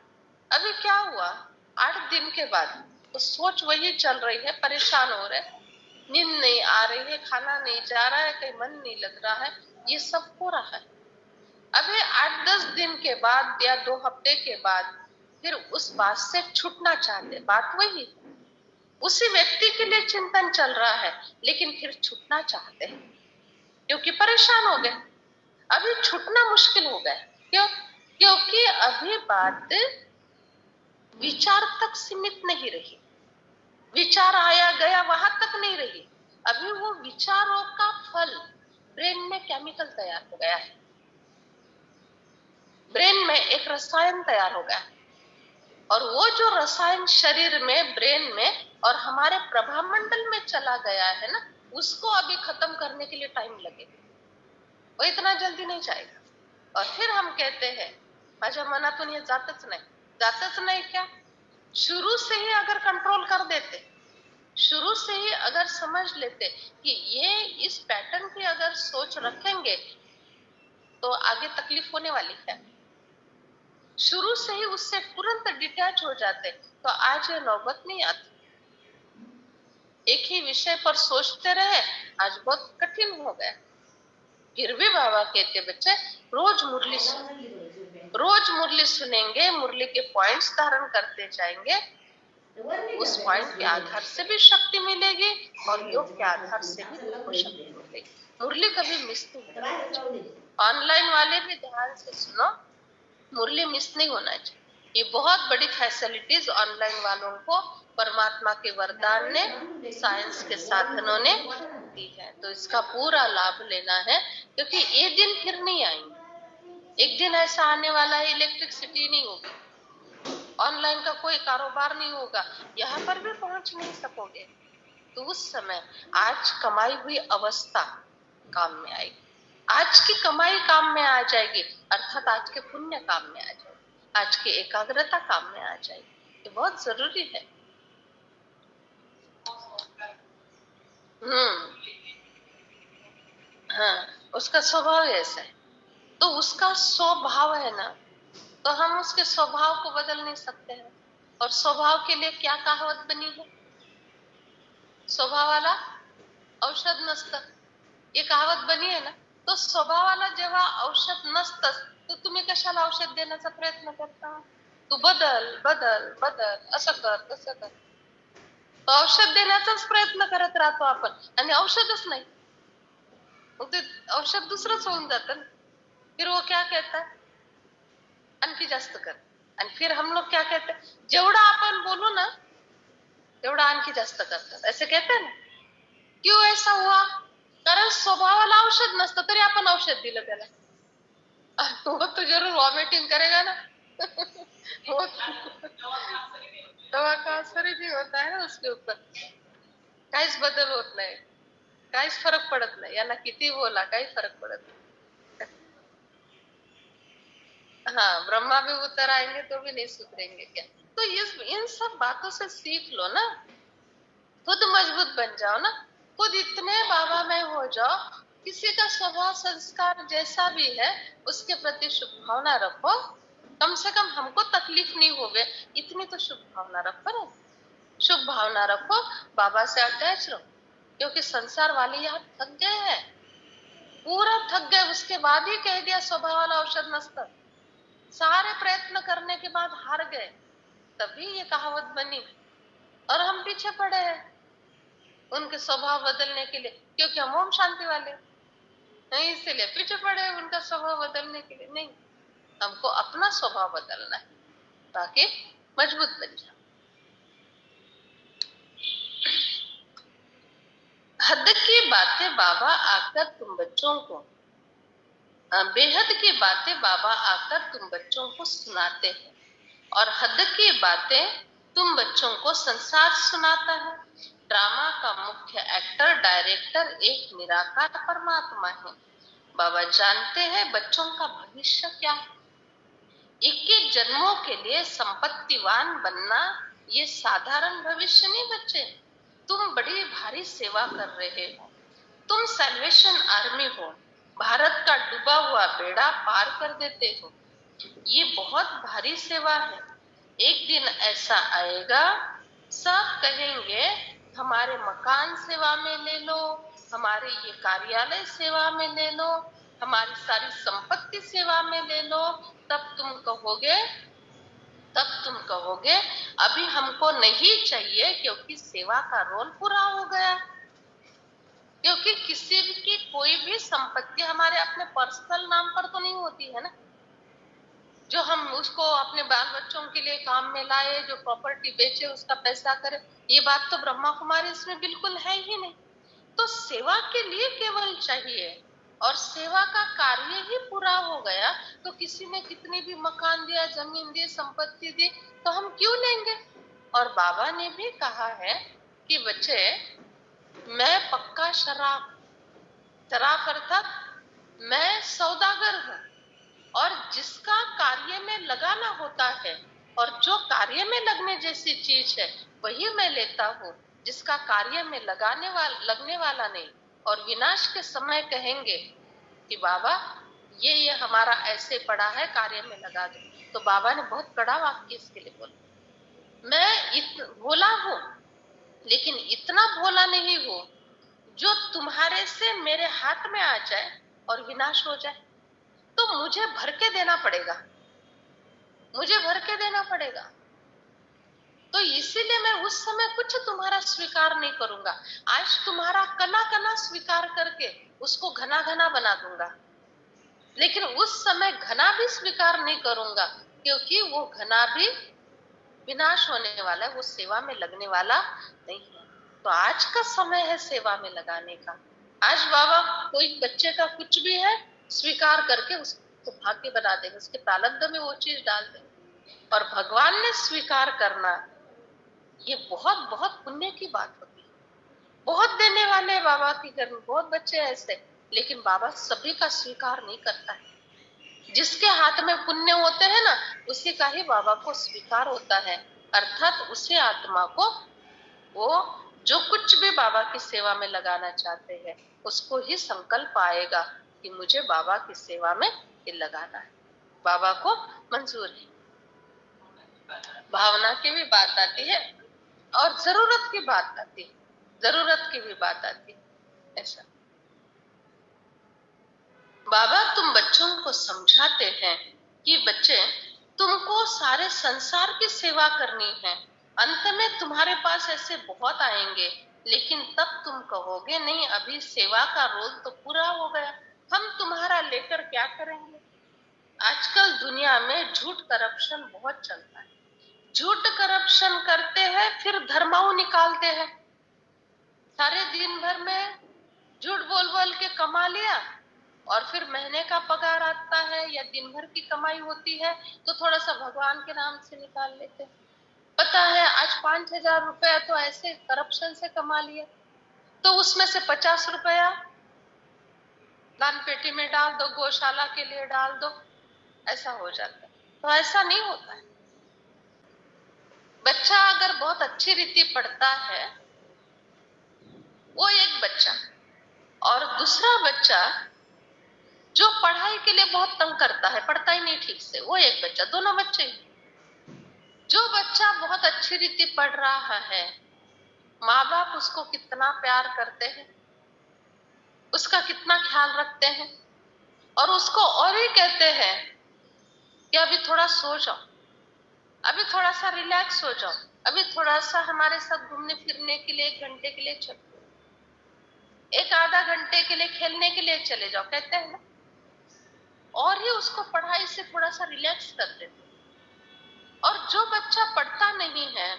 अभी क्या हुआ, 8 दिन के बाद तो सोच वही चल रही है, परेशान हो रहे, नींद नहीं आ रही है, खाना नहीं जा रहा है, कहीं मन नहीं लग रहा है, ये सब हो रहा है। अभी 8-10 दिन के बाद या 2 हफ्ते के बाद फिर उस बात से छूटना चाहते, बात वही, उसी व्यक्ति के लिए चिंतन चल रहा है, लेकिन फिर छूटना चाहते हैं क्योंकि परेशान हो गए। अभी छूटना मुश्किल हो गया, क्यों? क्योंकि अभी बात विचार तक सीमित नहीं रही, विचार आया गया वहां तक नहीं रही, अभी वो विचारों का फल ब्रेन में केमिकल तैयार हो गया है, ब्रेन में एक रसायन तैयार हो गया, और वो जो रसायन शरीर में, ब्रेन में और हमारे प्रभामंडल में चला गया है ना, उसको अभी खत्म करने के लिए टाइम लगेगा, वो इतना जल्दी नहीं जाएगा। और फिर हम कहते हैं माझ्या मनातून हे जातच नाही क्या? शुरू से ही अगर कंट्रोल कर देते, शुरू से ही अगर समझ लेते कि ये इस पैटर्न की अगर सोच रखेंगे तो आगे तकलीफ होने वाली है, शुरू से ही उससे तुरंत डिटैच हो जाते तो आज ये नौबत नहीं आती। एक ही विषय पर सोचते रहे, आज बहुत कठिन हो गया। फिर भी बाबा कहते बच्चे रोज मुरली सुनो, रोज मुरली सुनेंगे, मुरली के पॉइंट्स धारण करते जाएंगे, उस पॉइंट के आधार से भी शक्ति मिलेगी और योग के आधार से भी तुमको शक्ति मिलेगी। मुरली कभी मिस नहीं करना चाहिए। ऑनलाइन वाले भी ध्यान से सुनो, मुरली मिस नहीं होना चाहिए। ये बहुत बड़ी फैसिलिटीज ऑनलाइन वालों को परमात्मा के वरदान ने, साइंस के साधनों ने दी है, तो इसका पूरा लाभ लेना है, क्योंकि ये दिन फिर नहीं आएंगे। एक दिन ऐसा आने वाला है, इलेक्ट्रिसिटी नहीं होगी, ऑनलाइन का कोई कारोबार नहीं होगा, यहाँ पर भी पहुंच नहीं सकोगे, तो उस समय आज कमाई हुई अवस्था काम में आएगी, आज की कमाई काम में आ जाएगी, अर्थात आज के पुण्य काम में आ जाएगी, आज की एकाग्रता काम में आ जाएगी। ये बहुत जरूरी है। हाँ, उसका स्वभाव ऐसा है, तो उसका स्वभाव है ना, तो हम उसके स्वभाव को बदल नहीं सकते हैं। और स्वभाव के लिए क्या कहावत बनी है, स्वभावाला औषध नसतं, ये कहावत बनी है ना। तो स्वभावाला जेव्हा औषध नसतंच, तर तुम्ही कशाला औषध देण्याचा प्रयत्न करता? तू बदल बदल बदल, असं कर तसं कर, तो औषध देण्याचाच प्रयत्न करत राहतो आपण, आणि औषधच नाही, मग ते औषध दुसरंच होऊन जातं ना। फिर वो क्या कहता है, आणखी जास्त कर, आणि फिर हम लोग क्या कहते हैं, जेवढा आपण बोलू ना तेवढा आणखी जास्त करतात, ऐसे कहते हैं ना। क्यों ऐसा हुआ? कारण स्वभावाला औषध नसतं, तरी आपण औषध दिलं त्याला, वो तो जरूर वॉमिटिंग करेगा ना। वो दवा का असर ही होता है ना उसके ऊपर, काहीच बदल होत नाही, काहीच फरक पडत नाही, यांना किती बोला काही फरक पडत नाही। हाँ, ब्रह्मा भी उतर आएंगे तो भी नहीं सुधरेंगे क्या? तो इन सब बातों से सीख लो ना, खुद मजबूत बन जाओ ना, खुद इतने बाबा में हो जाओ, किसी का स्वभाव संस्कार जैसा भी है उसके प्रति शुभ भावना रखो, कम से कम हमको तकलीफ नहीं होवे, इतनी तो शुभ भावना रखो ना, शुभ भावना रखो, बाबा से अटैच रहो, क्योंकि संसार वाले यहाँ थक गए हैं, पूरा थक गए, उसके बाद ही कह दिया स्वभावाला औषध नसतं, सारे प्रयत्न करने के बाद हार गए, तभी ये कहावत बनी, और हम पीछे पड़े हैं उनके स्वभाव बदलने के लिए, क्योंकि हम ओम शांति वाले नहीं, इसीलिए पीछे पड़े उनका स्वभाव बदलने के लिए। नहीं, हमको अपना स्वभाव बदलना है ताकि मजबूत बन जाए। हद की बातें बाबा आकर तुम बच्चों को, बेहद की बातें बाबा आकर तुम बच्चों को सुनाते हैं, और हद की बातें तुम बच्चों को संसार सुनाता है। ड्रामा का मुख्य एक्टर डायरेक्टर एक निराकार परमात्मा है। बाबा जानते हैं बच्चों का भविष्य क्या है। 21 जन्मों के लिए संपत्तिवान बनना ये साधारण भविष्य नहीं बच्चे, तुम बड़ी भारी सेवा कर रहे हो, तुम सैल्वेशन आर्मी हो, भारत का डूबा हुआ बेड़ा पार कर देते हो, ये बहुत भारी सेवा है। एक दिन ऐसा आएगा, सब कहेंगे हमारे मकान सेवा में ले लो, हमारे ये कार्यालय सेवा में ले लो, हमारी सारी संपत्ति सेवा में ले लो, तब तुम कहोगे अभी हमको नहीं चाहिए, क्योंकि सेवा का रोल पूरा हो गया। क्योंकि किसी की कोई भी संपत्ति हमारे अपने पर्सनल नाम पर तो नहीं होती है ना, जो हम उसको अपने बाल बच्चों के लिए काम में लाए, जो प्रॉपर्टी बेचे उसका पैसा करे, ये बात तो ब्रह्मा कुमारी इसमें बिल्कुल है ही नहीं। तो सेवा के लिए केवल चाहिए, और सेवा का कार्य ही पूरा हो गया, तो किसी ने कितनी भी मकान दिया, जमीन दी, संपत्ति दी, तो हम क्यों लेंगे। और बाबा ने भी कहा है कि बच्चे, मैं पक्का शराब अर्थात मैं सौदागर हूं, और जिसका कार्य में लगाना होता है, और जो कार्य में लगने जैसी चीज है वही मैं लेता हूँ, जिसका कार्य में लगने वाला नहीं। और विनाश के समय कहेंगे कि बाबा ये हमारा ऐसे पड़ा है, कार्य में लगा दो, तो बाबा ने बहुत कड़ा वाक्य इसके लिए बोला, मैं भोला हूं, लेकिन इतना भोला नहीं हूं जो तुम्हारे से मेरे हाथ में आ जाए और विनाश हो जाए, तो मुझे भर के देना पड़ेगा, मुझे भर के देना पड़ेगा। तो इसीलिए मैं उस समय कुछ तुम्हारा स्वीकार नहीं करूंगा। आज तुम्हारा कना कना स्वीकार करके उसको घना घना बना दूंगा, लेकिन उस समय घना भी स्वीकार नहीं करूंगा, क्योंकि वो घना भी विनाश होने वाला है, वो सेवा में लगने वाला नहीं है। तो आज का समय है सेवा में लगाने का। आज बाबा कोई बच्चे का कुछ भी है स्वीकार करके उसको भाग्य बना देंगे, उसके प्रारब्ध में वो चीज डाल देंगे। और भगवान ने स्वीकार करना, ये बहुत बहुत पुण्य की बात होती है। बहुत देने वाले हैं बाबा के घर में, बहुत बच्चे ऐसे, लेकिन बाबा सभी का स्वीकार नहीं करता है। जिसके हाथ में पुण्य होते हैं ना, उसी का ही बाबा को स्वीकार होता है। अर्थात उसी आत्मा को वो जो कुछ भी बाबा की सेवा में लगाना चाहते हैं, उसको ही संकल्प आएगा कि मुझे बाबा की सेवा में ये लगाना है। बाबा को मंजूर है। भावना की भी बात आती है और जरूरत की बात आती है, जरूरत की भी बात आती है। ऐसा बाबा तुम बच्चों को समझाते हैं कि बच्चे, तुमको सारे संसार की सेवा करनी है। अंत में तुम्हारे पास ऐसे बहुत आएंगे, लेकिन तब तुम कहोगे नहीं, अभी सेवा का रोल तो पूरा हो गया, हम तुम्हारा लेकर क्या करेंगे। आजकल दुनिया में झूठ करप्शन बहुत चलता है। झूठ करप्शन करते हैं, फिर धर्माऊ निकालते हैं। सारे दिन भर में झूठ बोल बोल के कमा लिया, और फिर महीने का पगार आता है या दिन भर की कमाई होती है तो थोड़ा सा भगवान के नाम से निकाल लेते हैं। पता है आज 5,000 रुपया तो ऐसे करप्शन से कमा लिया, तो उसमें से 50 रुपया दान पेटी में डाल दो, गौशाला के लिए डाल दो, ऐसा हो जाता है। तो ऐसा नहीं होता है। बच्चा अगर बहुत अच्छी रीति पढ़ता है, वो एक बच्चा, और दूसरा बच्चा जो पढ़ाई के लिए बहुत तंग करता है, पढ़ता ही नहीं ठीक से, वो एक बच्चा, दोनों बच्चे। जो बच्चा बहुत अच्छी रीति पढ़ रहा है, माँ बाप उसको कितना प्यार करते हैं, उसका कितना ख्याल रखते हैं, और उसको और ही कहते हैं कि अभी थोड़ा सो जाओ, अभी थोड़ा सा रिलैक्स हो जाओ, अभी थोड़ा सा हमारे साथ घूमने फिरने के लिए 1 घंटे के लिए चलो, 1 आधा घंटे के लिए खेलने के लिए चले जाओ, कहते हैं ना। और ही उसको पढ़ाई से थोड़ा सा रिलैक्स कर देते। और जो बच्चा पढ़ता नहीं है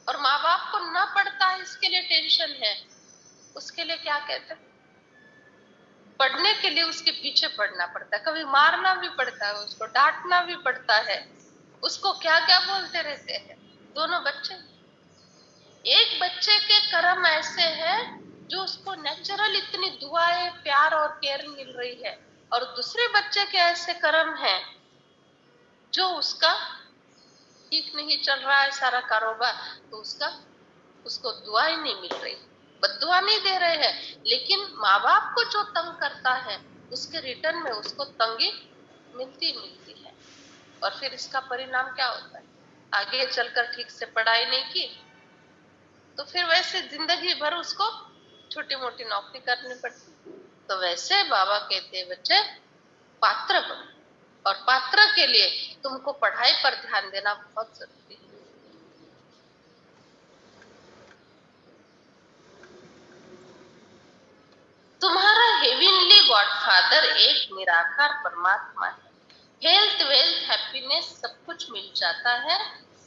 और माँ बाप को ना पढ़ता है इसके लिए टेंशन है, उसके लिए क्या कहते हैं, पढ़ने के लिए उसके पीछे पढ़ना पड़ता है, कभी मारना भी पड़ता है, उसको डांटना भी पड़ता है, उसको क्या क्या बोलते रहते हैं। दोनों बच्चे, एक बच्चे के कर्म ऐसे हैं जो उसको नेचुरल इतनी दुआएं, प्यार और केयर मिल रही है, और दूसरे बच्चे के ऐसे कर्म हैं जो उसका ठीक नहीं चल रहा है सारा कारोबार, तो उसको दुआ ही नहीं मिल रही, बद्दुआ नहीं दे रहे हैं, लेकिन माँ बाप को जो तंग करता है उसके रिटर्न में उसको तंगी मिलती है। और फिर इसका परिणाम क्या होता है, आगे चलकर ठीक से पढ़ाई नहीं की तो फिर वैसे जिंदगी भर उसको छोटी मोटी नौकरी करनी पड़ती। तो वैसे बाबा कहते हैं बच्चे, पात्र बनो, और पात्र के लिए तुमको पढ़ाई पर ध्यान देना बहुत जरूरी है। तुम्हारा हेविनली गॉडफादर एक निराकार परमात्मा है। हेल्थ, वेल्थ, हैप्पीनेस सब कुछ मिल जाता है,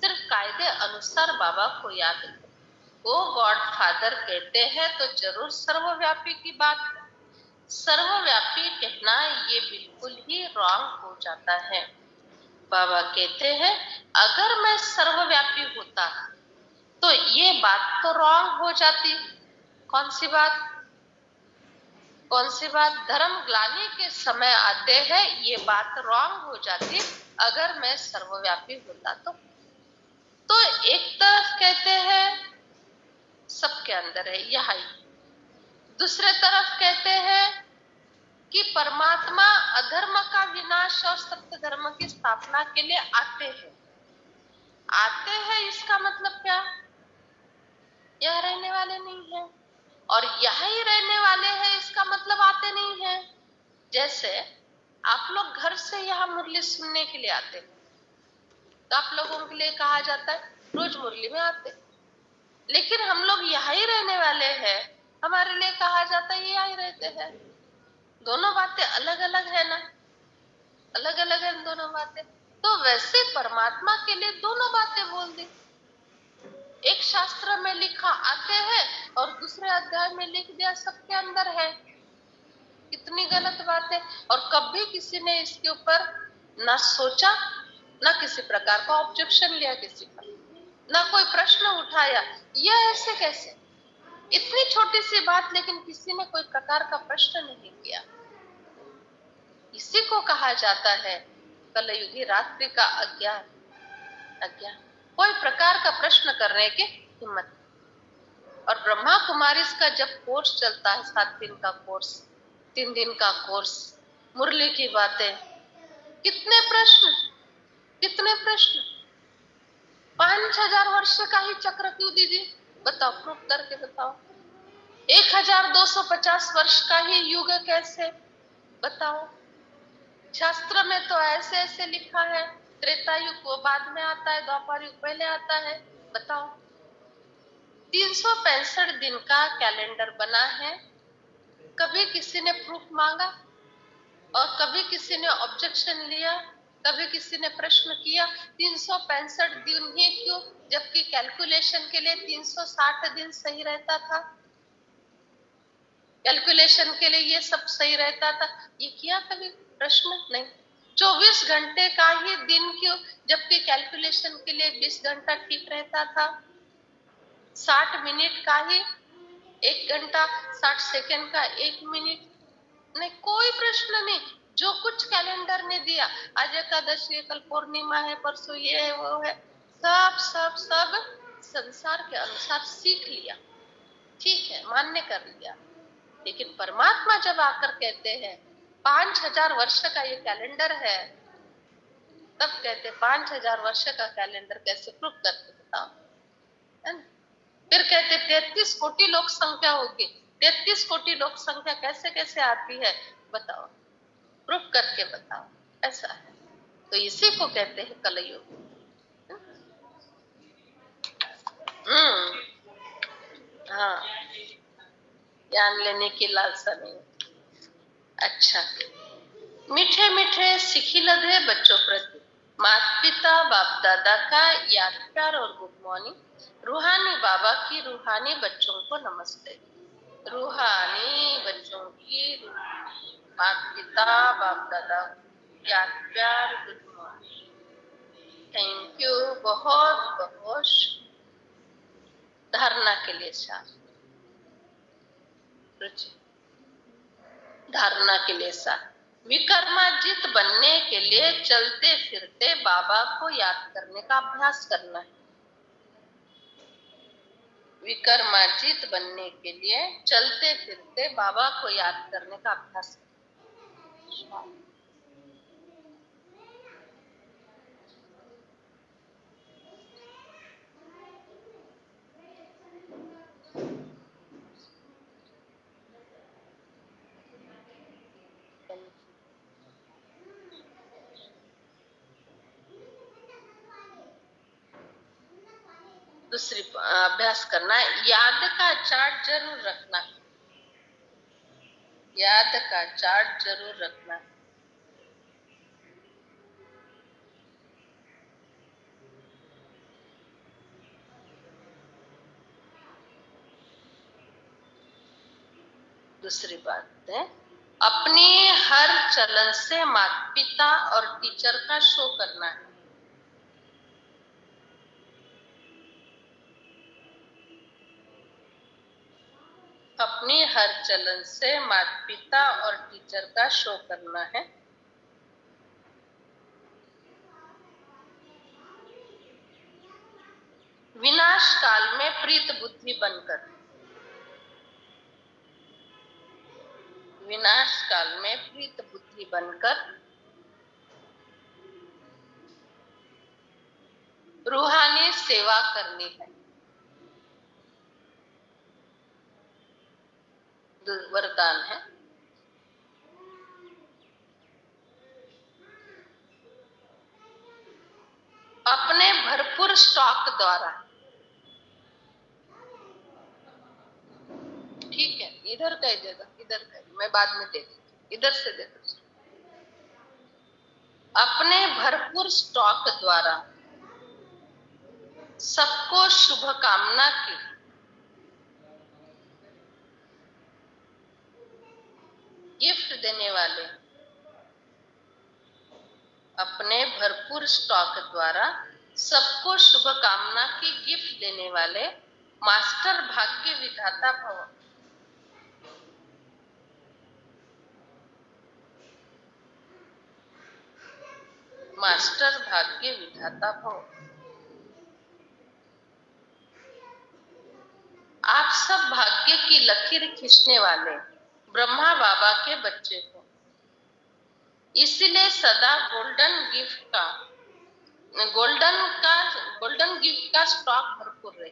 सिर्फ कायदे अनुसार बाबा को याद करो। वो गॉडफादर कहते हैं तो जरूर सर्वव्यापी की बात है। सर्वव्यापी कहना ये बिल्कुल ही रॉन्ग हो जाता है। बाबा कहते हैं अगर मैं सर्वव्यापी होता तो ये बात तो रॉन्ग हो जाती। कौन सी बात, कौन सी बात? धर्म ग्लानि के समय आते हैं, ये बात रॉन्ग हो जाती अगर मैं सर्वव्यापी होता तो एक तरफ कहते हैं सबके अंदर है, यह ही, दूसरे तरफ कहते हैं कि परमात्मा अधर्म का विनाश और सत्य धर्म की स्थापना के लिए आते हैं। आते हैं इसका मतलब क्या, यह रहने वाले नहीं है, और यह ही रहने वाले हैं इसका मतलब आते नहीं है। जैसे आप लोग घर से यहाँ मुरली सुनने के लिए आते, तो आप लोगों के लिए कहा जाता है रोज मुरली में आते, लेकिन हम लोग यहाँ ही रहने वाले हैं, हमारे लिए कहा जाता है यहाँ ही रहते हैं। दोनों बातें अलग अलग है ना, अलग अलग है दोनों बातें। तो वैसे परमात्मा के लिए दोनों बातें बोल दी। एक शास्त्र में लिखा आते हैं और दूसरे अध्याय में लिख दिया सबके अंदर है। कितनी गलत बात है। और कभी किसी ने इसके ऊपर ना सोचा, ना किसी प्रकार का ऑब्जेक्शन लिया किसी का, ना कोई प्रश्न उठाया, यह ऐसे कैसे, इतनी छोटी सी बात, लेकिन किसी ने कोई प्रकार का प्रश्न नहीं किया। इसी को कहा जाता है कलयुगी रात्रि का अज्ञान। अज्ञान, कोई प्रकार का प्रश्न करने की हिम्मत। और ब्रह्मा कुमारी का जब कोर्स चलता है, 7 दिन का कोर्स, 3 दिन का कोर्स, मुरली की बातें, कितने प्रश्न, कितने प्रश्न। 5000 वर्ष का ही चक्र क्यों दीदी, बताओ, प्रूफ करके बताओ। 1250 वर्ष का ही युग कैसे, बताओ। शास्त्र में तो ऐसे ऐसे लिखा है, त्रेता युग वो बाद में आता है, द्वापर युग पहले आता है, बताओ। 365 दिन का कैलेंडर बना है, कभी किसी ने प्रूफ मांगा और कभी किसी ने ऑब्जेक्शन लिया, कभी किसी ने प्रश्न किया 365 दिन ही क्यों, जबकि कैलकुलेशन के लिए 360 दिन सही रहता था, कैलकुलेशन के लिए ये सब सही रहता था, ये किया कभी प्रश्न नहीं। 24 घंटे का ही दिन क्यों, जबकि कैलकुलेशन के लिए 20 घंटा ठीक रहता था। 60 मिनट का ही 1 घंटा, 60 सेकंड का 1 मिनट, नहीं, कोई प्रश्न नहीं। जो कुछ कैलेंडर ने दिया, आज एकादशी है, कल पूर्णिमा है, परसों ये है वो है, सब सब सब संसार के अनुसार सीख लिया, ठीक है, मान्य कर लिया। लेकिन परमात्मा जब आकर कहते हैं 5000 वर्ष का ये कैलेंडर है, तब कहते 5000 वर्ष का कैलेंडर कैसे प्रूफ करके बताओ, है ना? फिर कहते 33 कोटि लोक संख्या होगी, 33 कोटि लोक संख्या कैसे कैसे आती है, बताओ, प्रूफ करके बताओ। ऐसा है, तो इसी को कहते हैं कलयुग। हाँ, ज्ञान लेने की लालसा नहीं। अच्छा, मीठे मीठे सिखिलधे बच्चों प्रति माता पिता बाप दादा का याद प्यार और गुड मॉर्निंग। रूहानी बाबा की रूहानी बच्चों को नमस्ते। रूहानी बच्चों की माता पिता बाप दादा याद प्यार गुड मॉर्निंग। थैंक यू, बहुत बहुत। धारणा के लिए साथ, धारणा के लिए साथ, विकर्माजित बनने के लिए चलते फिरते बाबा को याद करने का अभ्यास करना है। विकर्माजित बनने के लिए चलते फिरते बाबा को याद करने का अभ्यास करना। दूसरी अभ्यास करना है, याद का चार्ट जरूर रखना है, याद का चार्ट जरूर रखना है। दूसरी बात है, अपनी हर चलन से माता पिता और टीचर का शो करना है। अपनी हर चलन से माता पिता और टीचर का शो करना है। विनाश काल में प्रीत बुद्धि बनकर, विनाश काल में प्रीत बुद्धि बनकर रूहानी सेवा करनी है। वरदान है। स्टॉक द्वारा, ठीक है, इधर कह देगा, इधर कह, मैं बाद में दे देती, इधर से दे दो। अपने भरपूर स्टॉक द्वारा सबको शुभकामना की गिफ्ट देने वाले, अपने भरपूर स्टॉक द्वारा सबको शुभकामना की गिफ्ट देने वाले मास्टर भाग्य विधाता भव। मास्टर भाग्य विधाता भव। आप सब भाग्य की लकीर खींचने वाले ब्रह्मा बाबा के बच्चे हो, इसलिए सदा गोल्डन गिफ्ट का स्टॉक भरपूर रहे।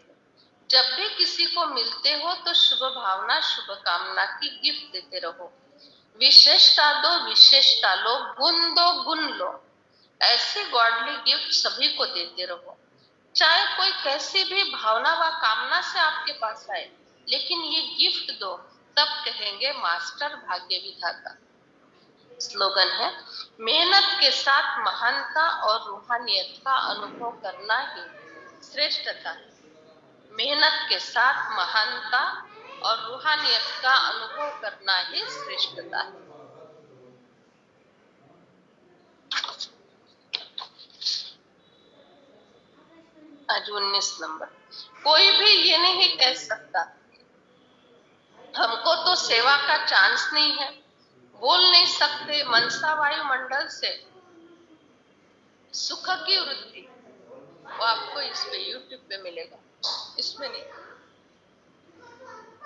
जब भी किसी को मिलते हो तो शुभ भावना शुभकामना की गिफ्ट देते रहो। विशेषता दो विशेषता लो, गुण दो गुण लो, ऐसी गॉडली गिफ्ट सभी को देते रहो। चाहे कोई कैसी भी भावना व कामना से आपके पास आए, लेकिन ये गिफ्ट दो, तब कहेंगे मास्टर भाग्य विधाता। स्लोगन है, मेहनत के साथ महानता और रूहानियत का अनुभव करना ही श्रेष्ठता है। मेहनत के साथ महानता और रूहानियत का अनुभव करना ही श्रेष्ठता है। आज 19 नंबर। कोई भी ये नहीं कह सकता हमको तो सेवा का चांस नहीं है, बोल नहीं सकते मनसा वायुमंडल से सुख की वृद्धि, वो आपको इस पे यूट्यूब पे मिलेगा, इसमें नहीं।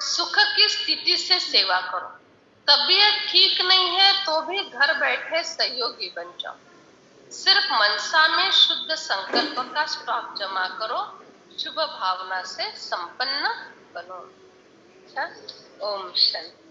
सुख की स्थिति से सेवा करो। तबीयत ठीक नहीं है तो भी घर बैठे सहयोगी बन जाओ। सिर्फ मनसा में शुद्ध संकल्प का स्टॉक जमा करो, शुभ भावना से संपन्न बनो। अच्छा, ओम शांति।